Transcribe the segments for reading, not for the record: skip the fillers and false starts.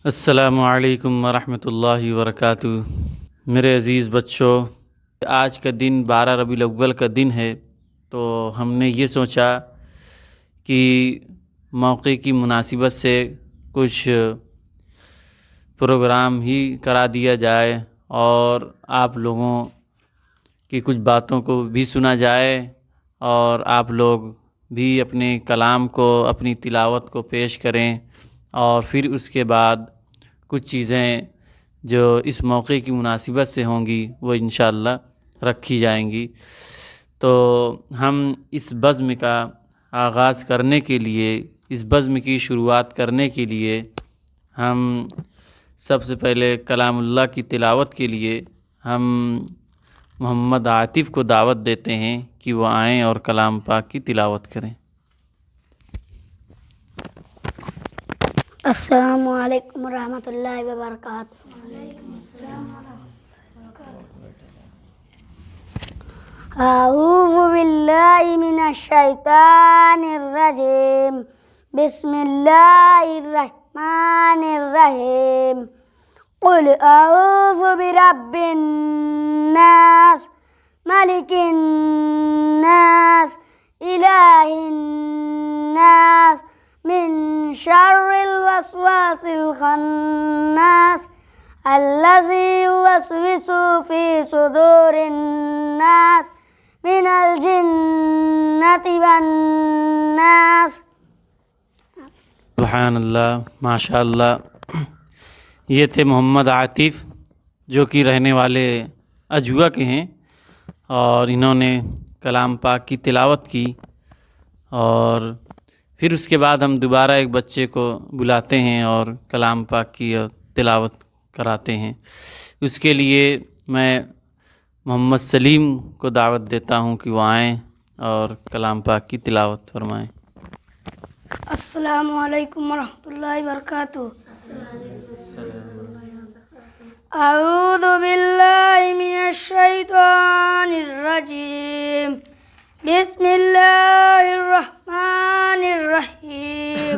السلام علیکم ورحمۃ اللہ وبرکاتہ۔ میرے عزیز بچوں، آج کا دن 12 ربیع الاول کا دن ہے، تو ہم نے یہ سوچا کہ موقع کی مناسبت سے کچھ پروگرام ہی کرا دیا جائے اور آپ لوگوں کی کچھ باتوں کو بھی سنا جائے اور آپ لوگ بھی اپنے کلام کو، اپنی تلاوت کو پیش کریں، اور پھر اس کے بعد کچھ چیزیں جو اس موقع کی مناسبت سے ہوں گی وہ انشاءاللہ رکھی جائیں گی۔ تو ہم اس بزم کا آغاز کرنے کے لیے، اس بزم کی شروعات کرنے کے لیے ہم سب سے پہلے کلام اللہ کی تلاوت کے لیے ہم محمد عاطف کو دعوت دیتے ہیں کہ وہ آئیں اور کلام پاک کی تلاوت کریں۔ السلام علیکم ورحمۃ اللہ وبرکاتہ۔ اعوذ باللہ من الشیطان الرجیم، بسم اللہ الرحمن الرحیم۔ قل اعوذ برب الناس، ملک الناس، الہ الناس، من شر الوسواس الخناس، الذي يوسوس في صدور الناس من الجنة والناس۔ سبحان اللہ، ماشاء اللہ۔ یہ تھے محمد عاطف، جو کہ رہنے والے اجوا کے ہیں، اور انہوں نے کلام پاک کی تلاوت کی، اور پھر اس کے بعد ہم دوبارہ ایک بچے کو بلاتے ہیں اور کلام پاک کی تلاوت کراتے ہیں۔ اس کے لیے میں محمد سلیم کو دعوت دیتا ہوں کہ وہ آئیں اور کلام پاک کی تلاوت فرمائیں۔ السلام علیکم ورحمۃ اللہ وبرکاتہ۔ اعوذ باللہ من الشیطان الرجیم، بسم اللہ الرحمن الرحیم۔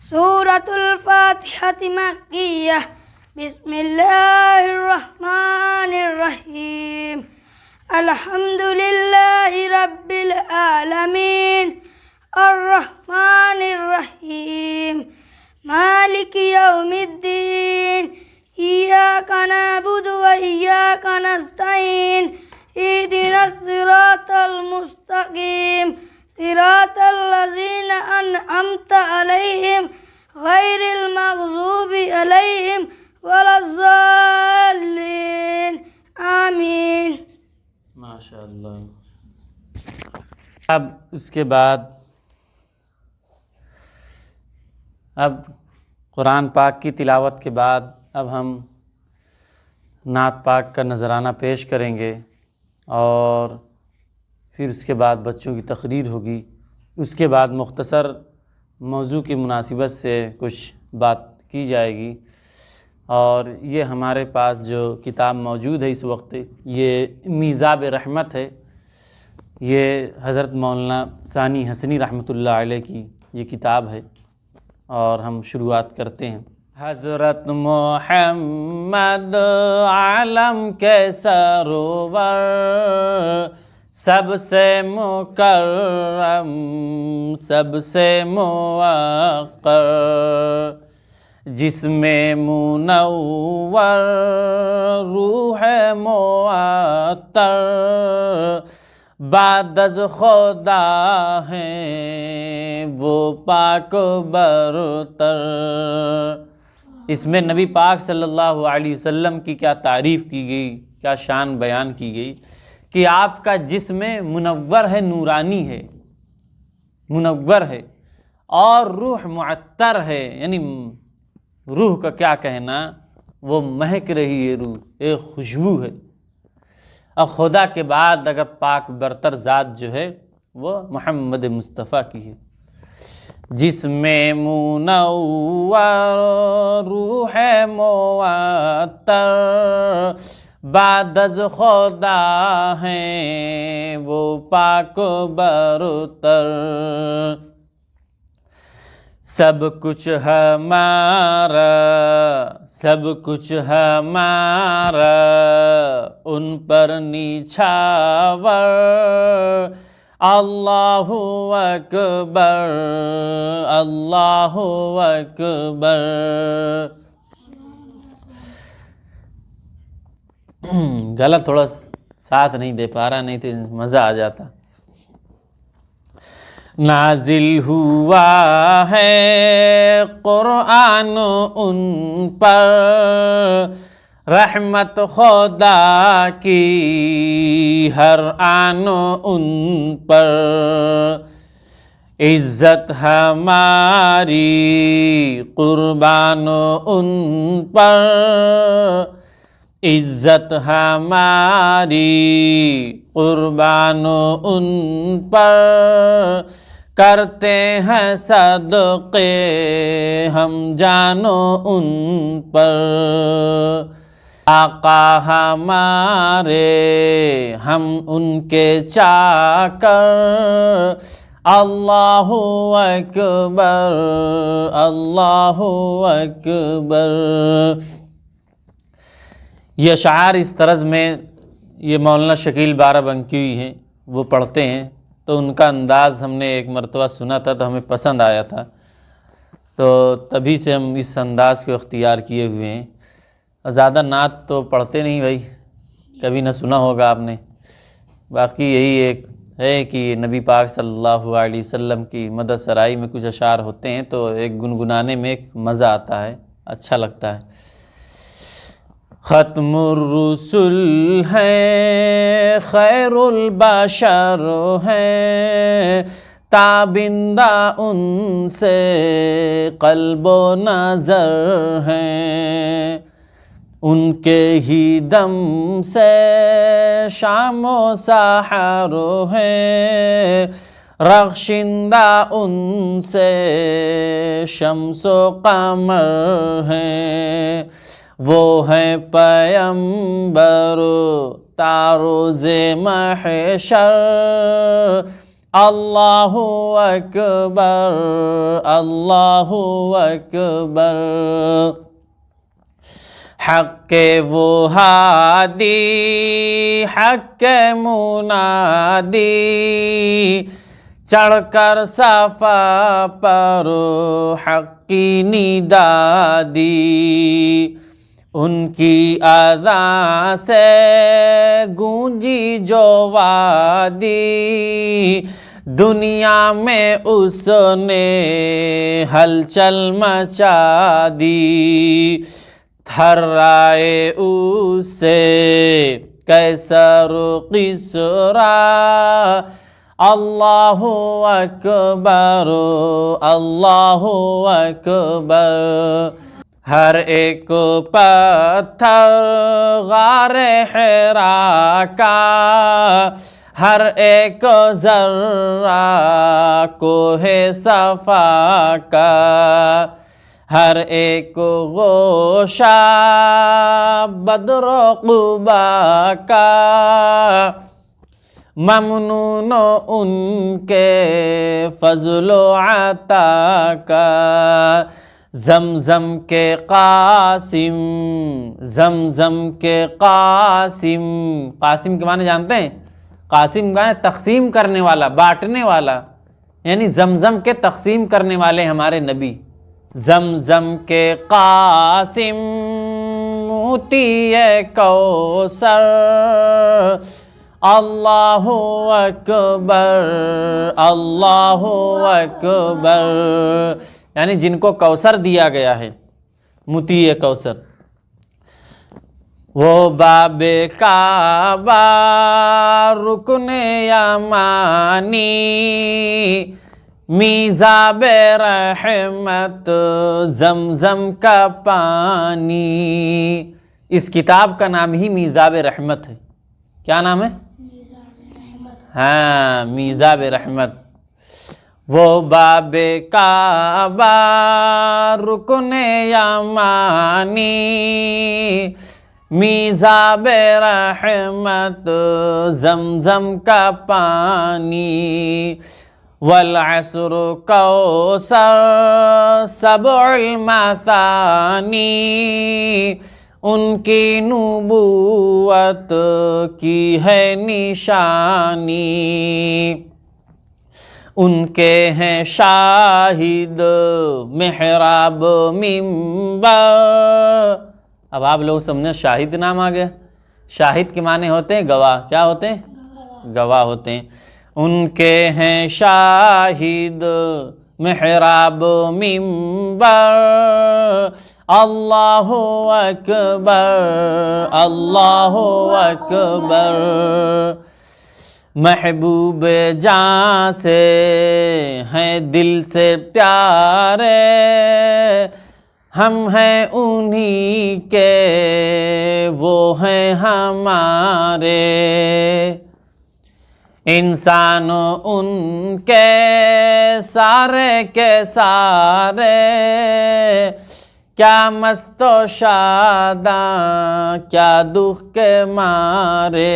سورۃ الفاتحۃ مکیہ، بسم اللہ الرحمن الرحیم۔ الحمد للہ رب العالمین، الرحمن الرحیم، مالک یوم الدین، ایاک نعبد و ایاک نستعین، اہدنا الصراط المستقیم، صراط الذین انعمت علیہم غیر المغضوب علیہم ولا الضالین، آمین۔ ماشاء اللہ۔ اب اس کے بعد قرآن پاک کی تلاوت کے بعد اب ہم نعت پاک کا نذرانہ پیش کریں گے، اور پھر اس کے بعد بچوں کی تقریر ہوگی۔ اس کے بعد مختصر موضوع کی مناسبت سے کچھ بات کی جائے گی، اور یہ ہمارے پاس جو کتاب موجود ہے اس وقت، یہ میزاب رحمت ہے۔ یہ حضرت مولانا ثانی حسنی رحمۃ اللہ علیہ کی یہ کتاب ہے، اور ہم شروعات کرتے ہیں۔ حضرت محمد عالم کے سرور، سب سے مکرم، سب سے موقر، جسم منور، روح معطر، بعد از خدا ہیں وہ پاک و برتر۔ اس میں نبی پاک صلی اللہ علیہ وسلم کی کیا تعریف کی گئی، کیا شان بیان کی گئی کہ آپ کا جسم منور ہے، نورانی ہے، منور ہے، اور روح معطر ہے، یعنی روح کا کیا کہنا، وہ مہک رہی ہے، روح ایک خوشبو ہے۔ اور خدا کے بعد اگر پاک برتر ذات جو ہے وہ محمد مصطفیٰ کی ہے۔ جسم منور، روح معطر، بعد از خدا ہیں وہ پاک و برتر، سب کچھ ہمارا سب کچھ ہمارا ان پر نچھاور اللہ اکبر اللہ اکبر۔ گلا تھوڑا ساتھ نہیں دے پا رہا، نہیں تو مزہ آ جاتا۔ نازل ہوا ہے قرآن ان پر رحمت خدا کی ہر آن ان پر، عزت ہماری قربان ان پر، عزت ہماری قربان ان پر، کرتے ہیں صدقے ہم جانو ان پر، آقا ہمارے ہم ان کے چاکر، اللہ اکبر اللہ اکبر۔ یہ اشعار اس طرز میں یہ مولانا شکیل بارہ بنکی ہیں، وہ پڑھتے ہیں، تو ان کا انداز ہم نے ایک مرتبہ سنا تھا تو ہمیں پسند آیا تھا، تو تبھی سے ہم اس انداز کو اختیار کیے ہوئے ہیں۔ زیادہ نعت تو پڑھتے نہیں بھائی، کبھی نہ سنا ہوگا آپ نے، باقی یہی ایک ہے کہ نبی پاک صلی اللہ علیہ وسلم کی مدح سرائی میں کچھ اشعار ہوتے ہیں تو ایک گنگنانے میں ایک مزہ آتا ہے، اچھا لگتا ہے۔ ختم الرسل ہے خیر البشر ہے، تابندہ ان سے قلب و نظر ہے، ان کے ہی دم سے شام و سحر ہے، رخشندہ ان سے شمس و قمر ہے، وہ ہیں پیمبر تاروز محشر، اللہ اکبر اللہ اکبر۔ حق کے وہ ہادی حق کے منادی، چڑھ کر صفا پر حق کی ندا دی، ان کی اذان سے گونجی جو وادی، دنیا میں اس نے ہلچل مچا دی، تھرائے اس سے قیصر قسرا، اللہ اکبر اللہ اکبر۔ ہر ایک پتھر غار حرا کا، ہر ایک ذرہ کوہ صفا کا، ہر ایک گوشہ بدر و قبا کا، ممنون ان کے فضل و عطا کا، زمزم کے قاسم زمزم کے قاسم، قاسم کے معنی جانتے ہیں؟ قاسم کا ہے تقسیم کرنے والا، بانٹنے والا، یعنی زمزم کے تقسیم کرنے والے ہمارے نبی۔ زمزم کے قاسم موتی کوثر، اللہ اکبر اللہ اکبر، یعنی جن کو کوثر دیا گیا ہے، موتی کوثر۔ وہ باب کعبہ رکن یمانی، میزاب رحمت زمزم کا پانی۔ اس کتاب کا نام ہی میزاب رحمت ہے۔ کیا نام ہے؟ ہاں، میزاب رحمت۔ وہ باب کعبہ رکن یمانی، میزاب رحمت زمزم کا پانی۔ والعصر کوثر سبع المثانی، ان کی نبوت کی ہے نشانی، ان کے ہیں شاہد محراب منبر۔ اب آپ لوگ سمجھیں شاہد نام آ گیا، شاہد کے معنی ہوتے ہیں گواہ، کیا ہوتے ہیں؟ گواہ ہوتے ہیں۔ ان کے ہیں شاہد محراب منبر، اللہ اکبر اللہ اکبر، محبوب جاں سے ہیں دل سے پیارے، ہم ہیں انہی کے وہ ہیں ہمارے، انسان ان کے سارے کیا مست و شاداں کیا دکھ کے مارے،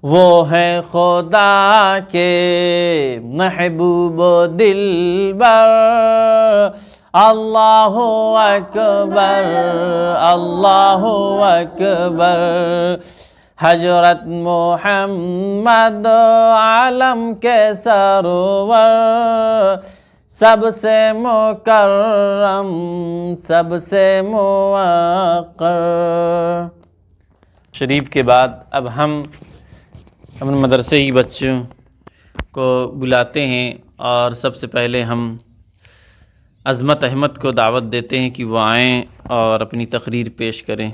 وہ ہے خدا کے محبوب و دلبر، اللہ اکبر اللہ اکبر، حضرت محمد عالم کے سرور، سب سے مکرم سب سے موقر۔ شریف کے بعد اب ہم اپنے مدرسے کی بچوں کو بلاتے ہیں، اور سب سے پہلے ہم عظمت احمد کو دعوت دیتے ہیں کہ وہ آئیں اور اپنی تقریر پیش کریں۔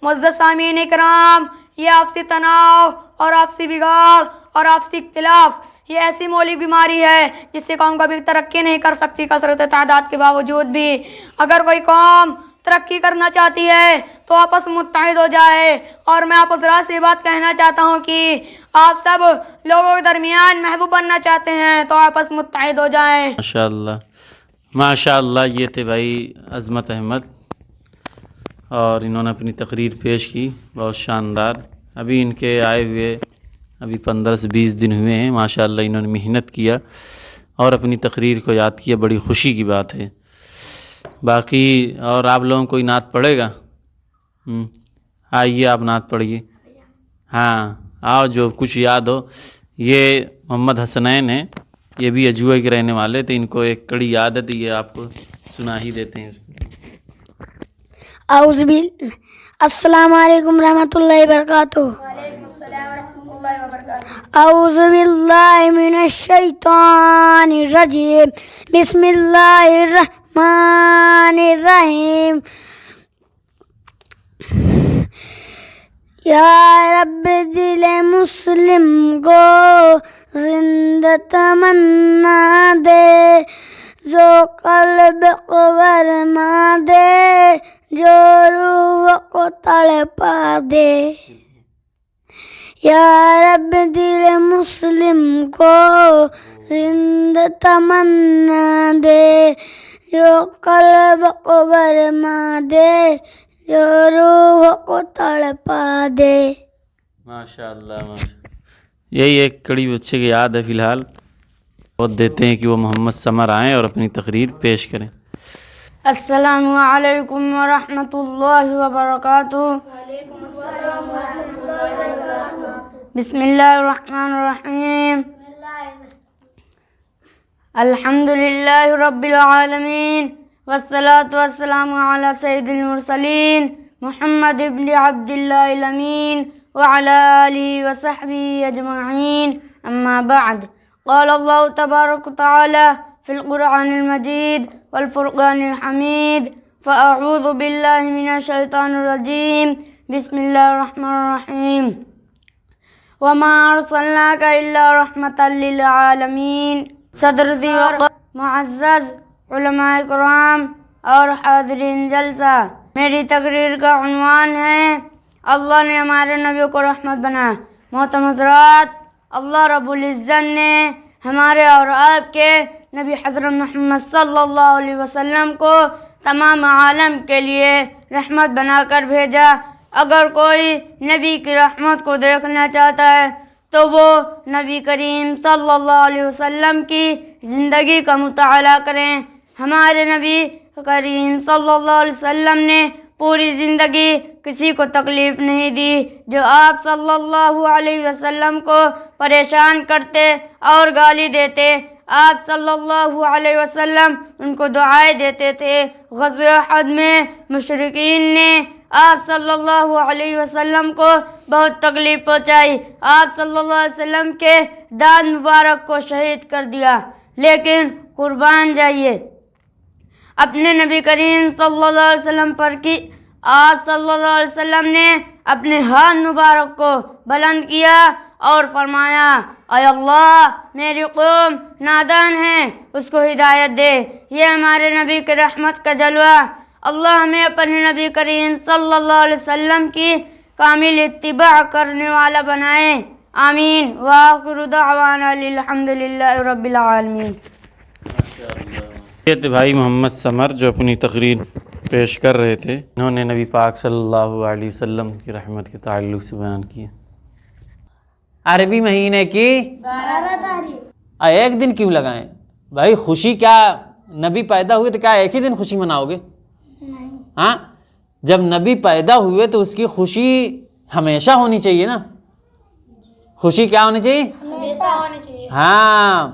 معزز سامعین کرام، یہ آپسی تناؤ اور آپسی بگاڑ اور آپسی اختلاف یہ ایسی مولک بیماری ہے جس سے قوم کبھی ترقی نہیں کر سکتی کثرت تعداد کے باوجود بھی۔ اگر کوئی قوم ترقی کرنا چاہتی ہے تو آپس متحد ہو جائے، اور میں آپ حضرات سے بات کہنا چاہتا ہوں کہ آپ سب لوگوں کے درمیان محبوب بننا چاہتے ہیں تو آپس متحد ہو جائیں۔ ماشاءاللہ ماشاءاللہ، یہ تھے بھائی عظمت احمد، اور انہوں نے اپنی تقریر پیش کی بہت شاندار۔ ابھی ان کے آئے ہوئے ابھی 15 سے 20 دن ہوئے ہیں، ماشاءاللہ انہوں نے محنت کیا اور اپنی تقریر کو یاد کیا، بڑی خوشی کی بات ہے۔ باقی اور آپ لوگوں کو نعت پڑھے گا؟ آئیے آپ نعت پڑھیے۔ ہاں آؤ، جو کچھ یاد ہو۔ یہ محمد حسنین ہیں، یہ بھی اجوئے کے رہنے والے تھے، ان کو ایک کڑی یاد ہے تو یہ آپ کو سنا ہی دیتے ہیں۔ السلام علیکم رحمۃ اللہ وبرکاتہ۔ اعوذ باللہ من الشیطان الرجیم، بسم اللہ الرحمن الرحیم۔ یا رب دل مسلم کو زندہ تمنا دے، جو قلب کو گرما دے، جو روح کو تڑپا دے۔ یا رب دل مسلم کو زندہ تمنا دے، جو قلب کو گرما دے، جو روح کو تڑپا دے۔ ماشاءاللہ ماشاءاللہ، یہی ایک کڑی بچے کی یاد ہے۔ فی الحال بہت دیتے ہیں کہ وہ محمد ثمر آئیں اور اپنی تقریر پیش کریں۔ السلام علیکم ورحمۃ اللہ وبرکاتہ۔ بسم اللہ الرحمن الرحیم۔ الحمد للہ رب العالمین، والصلاة والسلام علی سید المرسلین محمد ابن عبد اللہ الامین وعلی آلہ وصحبہ اجمعین، اما بعد۔ قال اللہ تبارک وتعالی فی القرآن المجید والفرقان الحمید، فأعوذ باللہ من الشیطان الرجیم، بسم اللہ الرحمن الرحیم۔ وما ارسلناک الا رحمۃ للعالمین۔ صدر ذی وقار معزز علماء کرام اور حاضرین جلسہ، میری تقریر کا عنوان ہے اللہ نے ہمارے نبی کو رحمت بنایا۔ محترم حضرات، اللہ رب العزت نے ہمارے اور آپ کے نبی حضرت محمد صلی اللہ علیہ وسلم کو تمام عالم کے لیے رحمت بنا کر بھیجا۔ اگر کوئی نبی کی رحمت کو دیکھنا چاہتا ہے تو وہ نبی کریم صلی اللہ علیہ وسلم کی زندگی کا مطالعہ کریں۔ ہمارے نبی کریم صلی اللہ علیہ وسلم نے پوری زندگی کسی کو تکلیف نہیں دی۔ جو آپ صلی اللہ علیہ وسلم کو پریشان کرتے اور گالی دیتے، آپ صلی اللہ علیہ وسلم ان کو دعائیں دیتے تھے۔ غزوہ احد میں مشرکین نے آپ صلی اللہ علیہ وسلم کو بہت تکلیف پہنچائی، آپ صلی اللہ علیہ وسلم کے دانت مبارک کو شہید کر دیا، لیکن قربان جائیے اپنے نبی کریم صلی اللہ علیہ وسلم پر کی آپ صلی اللہ علیہ وسلم نے اپنے ہاتھ مبارک کو بلند کیا اور فرمایا، اے اللہ میری قوم نادان ہے، اس کو ہدایت دے۔ یہ ہمارے نبی کی رحمت کا جلوہ۔ اللہ ہمیں اپنے نبی کریم صلی اللہ علیہ وسلم کی کامل اتباع کرنے والا بنائے، آمین۔ وآخر دعوانا الحمدللہ رب العالمین۔ یہ تھے بھائی محمد سمر جو اپنی تقریر پیش کر رہے تھے، انہوں نے نبی پاک صلی اللہ علیہ وسلم کی رحمت کے تعلق سے بیان کیا۔ عربی مہینے کی 12 تاریخ۔ ایک دن کیوں لگائیں بھائی؟ خوشی کیا نبی پیدا ہوئے تو کیا ایک ہی دن خوشی مناؤ گے؟ ہاں، جب نبی پیدا ہوئے تو اس کی خوشی ہمیشہ ہونی چاہیے نا۔ خوشی کیا ہونی چاہیے؟ ہمیشہ ہونی چاہیے۔ ہاں،